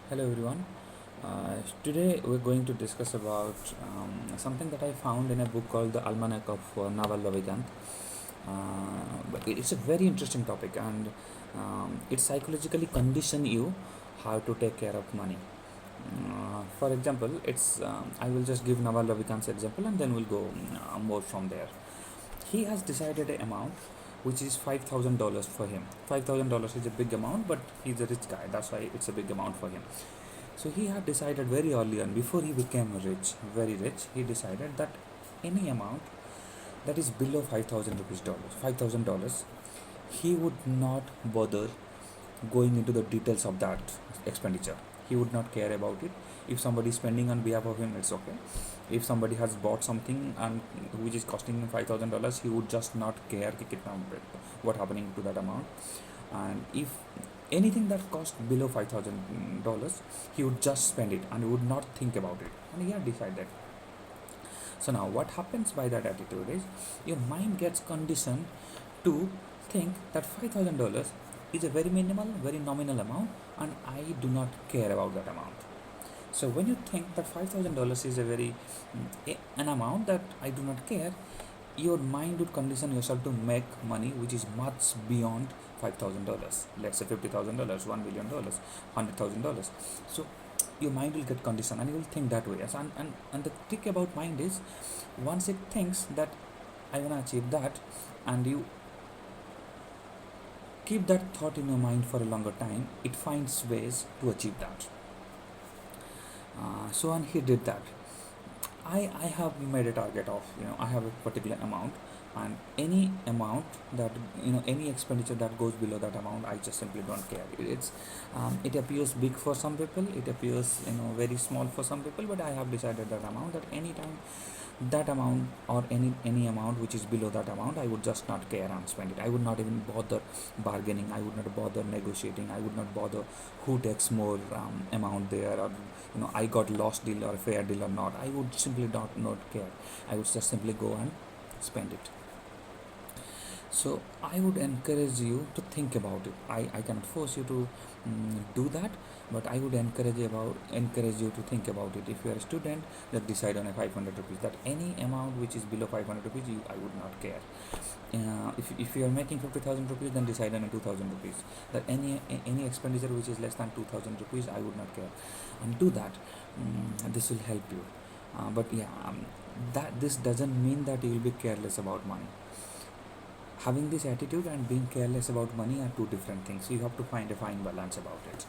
Hello everyone. Today we're going to discuss about something that I found in a book called The Almanac of Naval Ravikant. But it's a very interesting topic, and it psychologically condition you how to take care of money. For example, it's I will just give Naval Ravikant's example, and then we'll go more from there. He has decided an amount which is $5,000 for him. $5,000 is a big amount, but he's a rich guy. That's why it's a big amount for him. So he had decided very early on, before he became rich, very rich, he decided that any amount that is below 5,000 rupees dollars, $5,000, he would not bother going into the details of that expenditure. He would not care about it. If somebody is spending on behalf of him, it's okay. If somebody has bought something and which is costing him $5,000, he would just not care what happening to that amount. And if anything that cost below $5,000, he would just spend it and he would not think about it. And he had decided. So now what happens by that attitude is your mind gets conditioned to think that $5,000 is a very minimal, very nominal amount, and I do not care about that amount. So when you think that $5,000 is a very an amount that I do not care, your mind would condition yourself to make money which is much beyond $5,000. Let's say $50,000, $1 billion, $100,000. So your mind will get conditioned and you will think that way. Yes, and the trick about mind is, once it thinks that I want to achieve that, and you keep that thought in your mind for a longer time, it finds ways to achieve that. And he did that. I have made a target of, I have a particular amount, and any amount that, any expenditure that goes below that amount, I just simply don't care. It appears big for some people, it appears, very small for some people, but I have decided that amount, that any time that amount or any amount which is below that amount, I would just not care and spend it. I would not even bother bargaining, I would not bother negotiating, I would not bother who takes more amount there, or I got lost deal or a fair deal or not. I would simply not care. I would just simply go and spend it. So I would encourage you to think about it. I cannot force you to do that, but I would encourage you to think about it. If you are a student, that decide on a 500 rupees, that any amount which is below 500 rupees, I would not care. If you are making 50,000 rupees, then decide on a 2,000 rupees, that any expenditure which is less than 2,000 rupees, I would not care, and do that. This will help you. But yeah, that this doesn't mean that you will be careless about money. Having this attitude and being careless about money are two different things. You have to find a fine balance about it.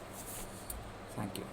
Thank you.